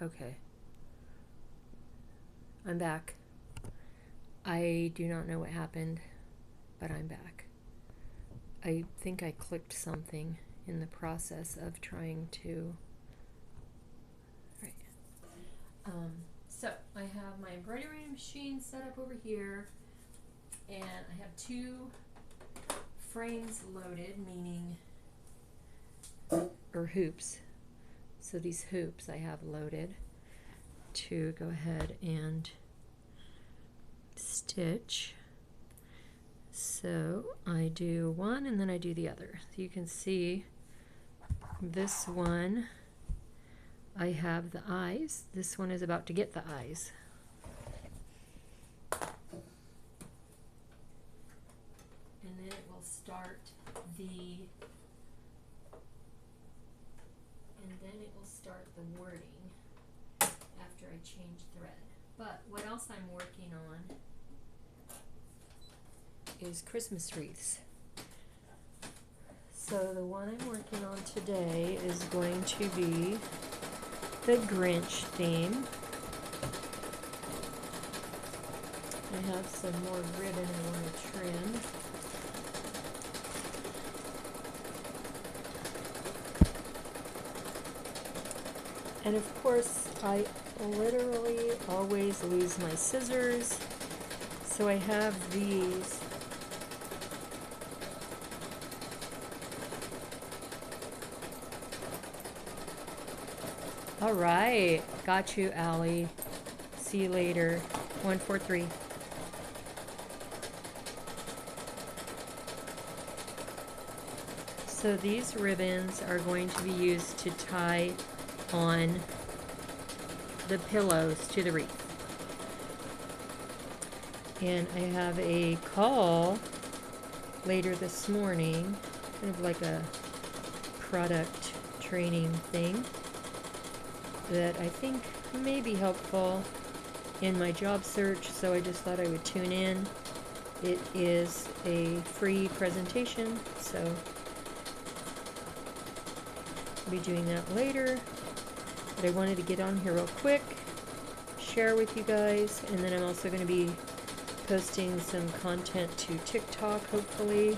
Okay. I'm back. I do not know what happened, but I'm back. I think I clicked something in the process of trying to... Right. So I have my embroidery machine set up over here, and I have two frames loaded, meaning, or hoops. So these hoops I have loaded to go ahead and stitch. So I do one and then I do the other. So you can see this one, I have the eyes. This one is about to get the eyes. And then it will start the wording after I change thread. But what else I'm working on is Christmas wreaths. So the one I'm working on today is going to be the Grinch theme. I have some more ribbon I want to trim. And of course, I literally always lose my scissors, so I have these. All right, got you, Allie. See you later. 143. So these ribbons are going to be used to tie on the pillows to the wreath. And I have a call later this morning, kind of like a product training thing that I think may be helpful in my job search, so I just thought I would tune in. It is a free presentation, so I'll be doing that later. But I wanted to get on here real quick, share with you guys, and then I'm also going to be posting some content to TikTok, hopefully,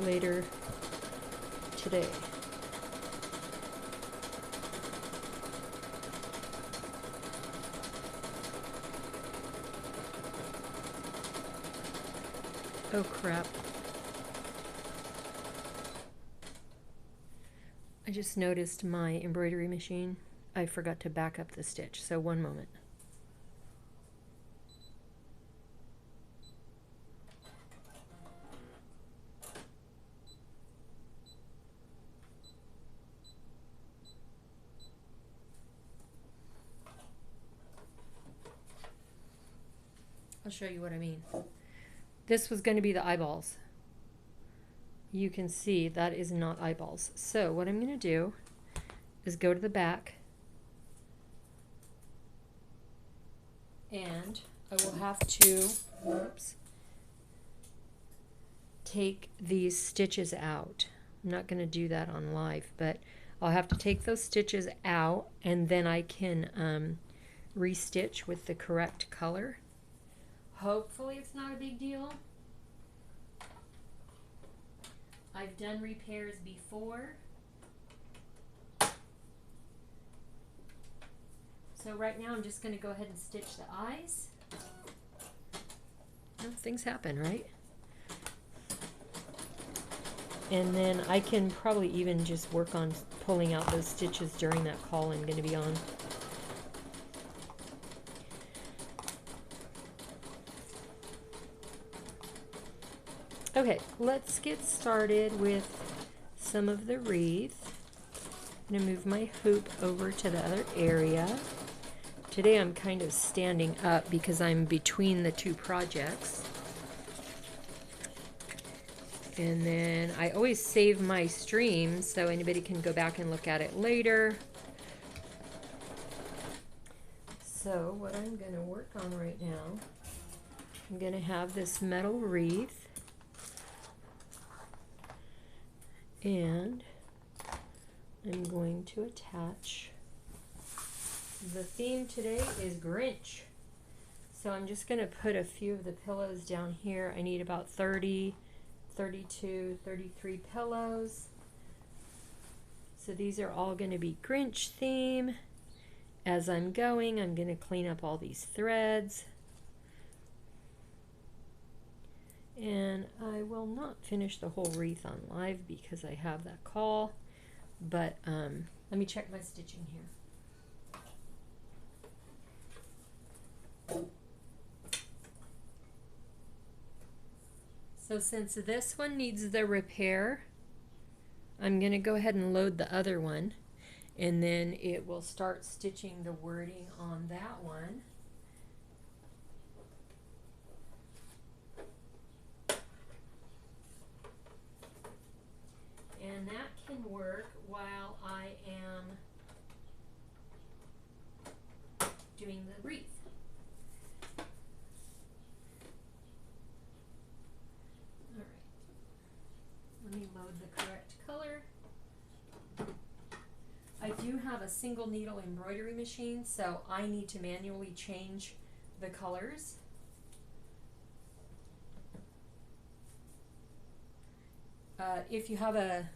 later today. Oh crap. I just noticed my embroidery machine. I forgot to back up the stitch, so one moment. I'll show you what I mean. This was going to be the eyeballs. You can see that is not eyeballs. So what I'm going to do is go to the back, and I will have to, take these stitches out. I'm not going to do that on live, but I'll have to take those stitches out, and then I can restitch with the correct color. Hopefully it's not a big deal. I've done repairs before. So right now I'm just going to go ahead and stitch the eyes. Well, things happen, right? And then I can probably even just work on pulling out those stitches during that call I'm going to be on. Okay, let's get started with some of the wreath. I'm going to move my hoop over to the other area. Today I'm kind of standing up because I'm between the two projects. And then I always save my stream so anybody can go back and look at it later. So what I'm going to work on right now, I'm going to have this metal wreath. And I'm going to attach. The theme today is Grinch. So I'm just going to put a few of the pillows down here. I need about 30, 32, 33 pillows. So these are all going to be Grinch theme. As I'm going, I'm going to clean up all these threads. And I will not finish the whole wreath on live because I have that call. But let me check my stitching here. So since this one needs the repair, I'm going to go ahead and load the other one, and then it will start stitching the wording on that one. And that can work while I am doing the wreath. All right. Let me load the correct color. I do have a single needle embroidery machine, so I need to manually change the colors. If you have a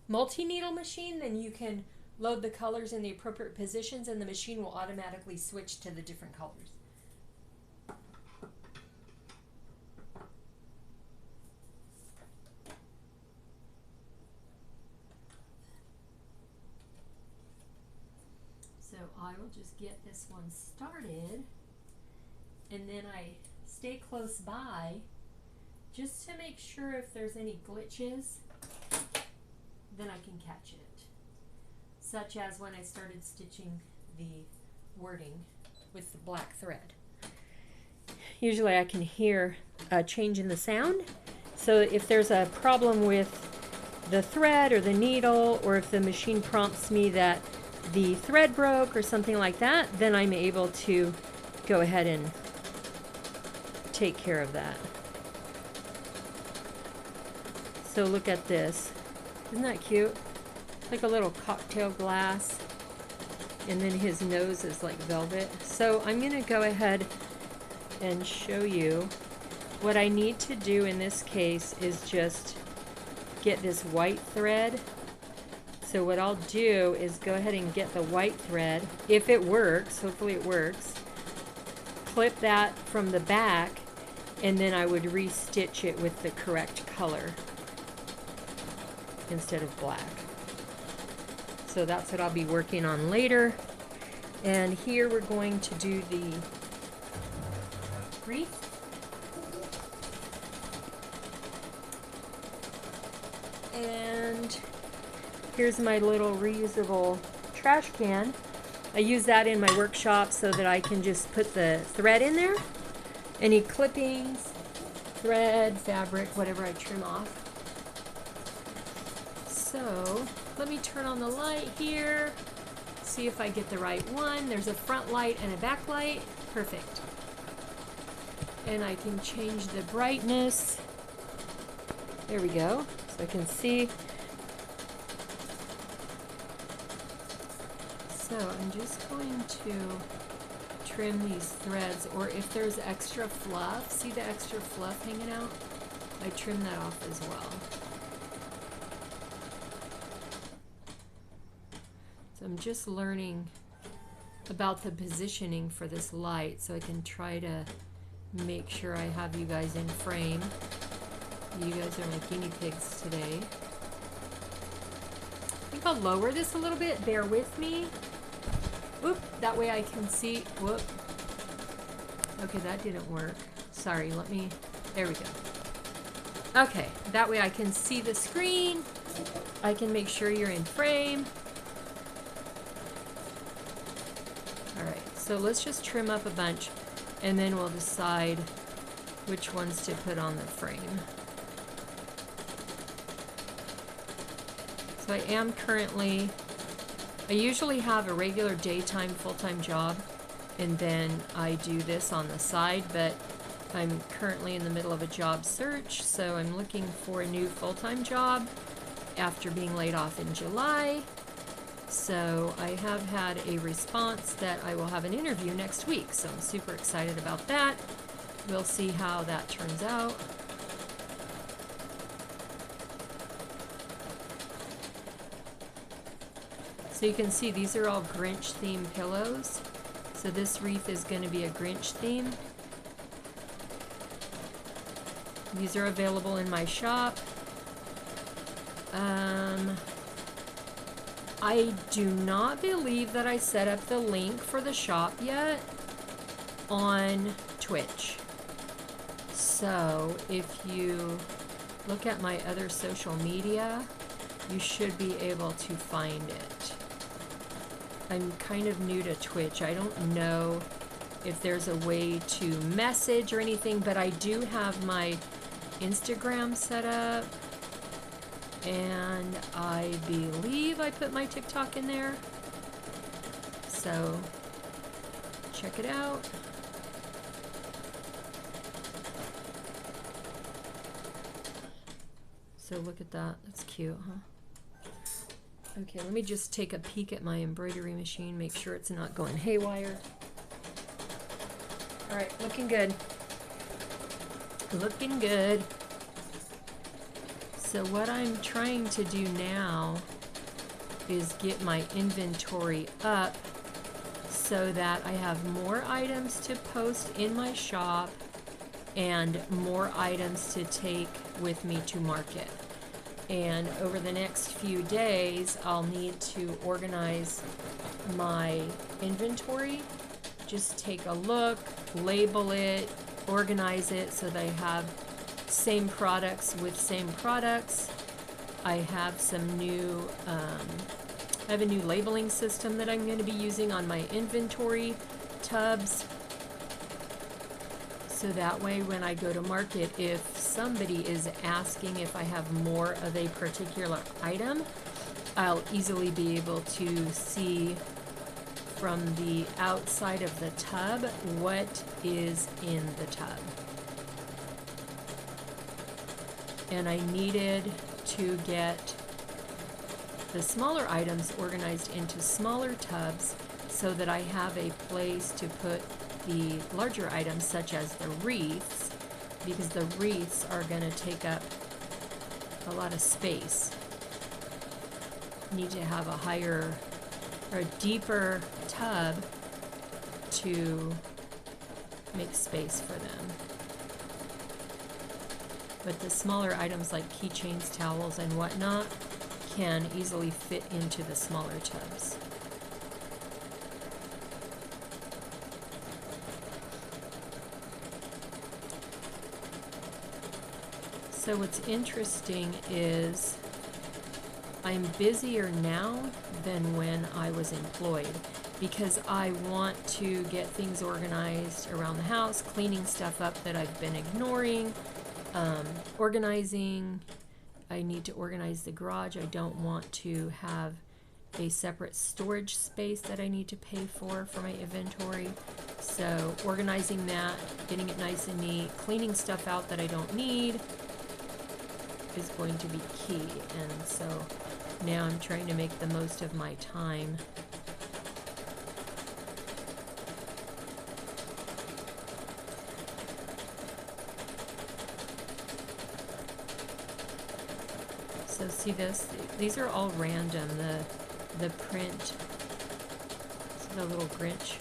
multi-needle machine, then you can load the colors in the appropriate positions and the machine will automatically switch to the different colors. So I will just get this one started, and then I stay close by just to make sure if there's any glitches, then I can catch it. Such as when I started stitching the wording with the black thread. Usually I can hear a change in the sound. So if there's a problem with the thread or the needle, or if the machine prompts me that the thread broke or something like that, then I'm able to go ahead and take care of that. So look at this. Isn't that cute? Like a little cocktail glass. And then his nose is like velvet. So I'm going to go ahead and show you what I need to do in this case is just get this white thread. So what I'll do is go ahead and get the white thread. If it works, hopefully it works. Clip that from the back, and then I would re-stitch it with the correct color instead of black. So that's what I'll be working on later. And here we're going to do the wreath. And here's my little reusable trash can. I use that in my workshop so that I can just put the thread in there. Any clippings, thread, fabric, whatever I trim off. So let me turn on the light here, see if I get the right one. There's a front light and a back light. Perfect. And I can change the brightness. There we go. So I can see. So I'm just going to trim these threads, or if there's extra fluff, see the extra fluff hanging out? I trim that off as well. So I'm just learning about the positioning for this light so I can try to make sure I have you guys in frame. You guys are my guinea pigs today. I think I'll lower this a little bit. Bear with me. Whoop, that way I can see. Whoop. Okay, that didn't work. Sorry, let me, there we go. Okay, that way I can see the screen. I can make sure you're in frame. All right, so let's just trim up a bunch and then we'll decide which ones to put on the frame. So I am currently, I usually have a regular daytime full-time job and then I do this on the side, but I'm currently in the middle of a job search, so I'm looking for a new full-time job after being laid off in July. So I have had a response that I will have an interview next week, so I'm super excited about that. We'll see how that turns out. So you can see these are all Grinch themed pillows. So this wreath is going to be a Grinch theme. These are available in my shop. I do not believe that I set up the link for the shop yet on Twitch. So if you look at my other social media, you should be able to find it. I'm kind of new to Twitch. I don't know if there's a way to message or anything, but I do have my Instagram set up. And I believe I put my TikTok in there. So check it out. So look at that. That's cute, huh? Okay, let me just take a peek at my embroidery machine, make sure it's not going haywire. All right, looking good. Looking good. So what I'm trying to do now is get my inventory up so that I have more items to post in my shop and more items to take with me to market. And over the next few days, I'll need to organize my inventory. Just take a look, label it, organize it so that I have same products with same products. I have some new, I have a new labeling system that I'm going to be using on my inventory tubs. So that way when I go to market, if somebody is asking if I have more of a particular item, I'll easily be able to see from the outside of the tub what is in the tub. And I needed to get the smaller items organized into smaller tubs so that I have a place to put the larger items such as the wreaths, because the wreaths are going to take up a lot of space. Need to have a higher or a deeper tub to make space for them. But the smaller items like keychains, towels, and whatnot can easily fit into the smaller tubs. So what's interesting is I'm busier now than when I was employed because I want to get things organized around the house, cleaning stuff up that I've been ignoring, organizing. I need to organize the garage. I don't want to have a separate storage space that I need to pay for my inventory. So organizing that, getting it nice and neat, cleaning stuff out that I don't need is going to be key. And so now I'm trying to make the most of my time. So see this? These are all random. The print, the little Grinch.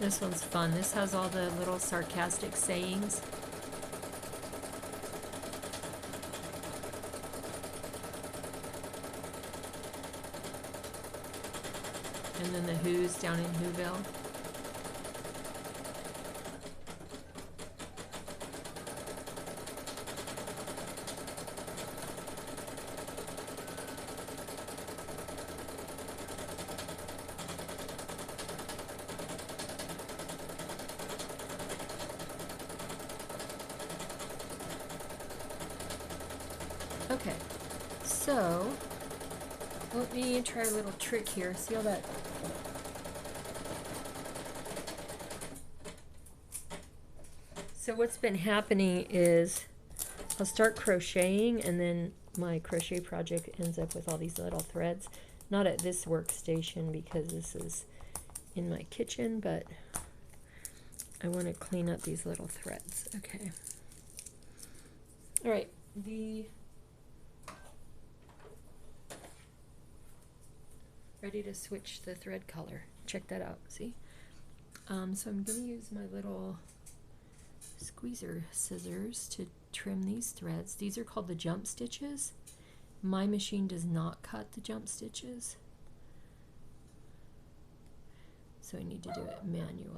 This one's fun. This has all the little sarcastic sayings. And then the Who's down in Whoville. Okay, so let me try a little trick here. See how that... So what's been happening is I'll start crocheting and then my crochet project ends up with all these little threads. Not at this workstation because this is in my kitchen, but I want to clean up these little threads. Okay. All right. Ready to switch the thread color. Check that out. See? So I'm going to use my little squeezer scissors to trim these threads. These are called the jump stitches. My machine does not cut the jump stitches, so I need to do it manually.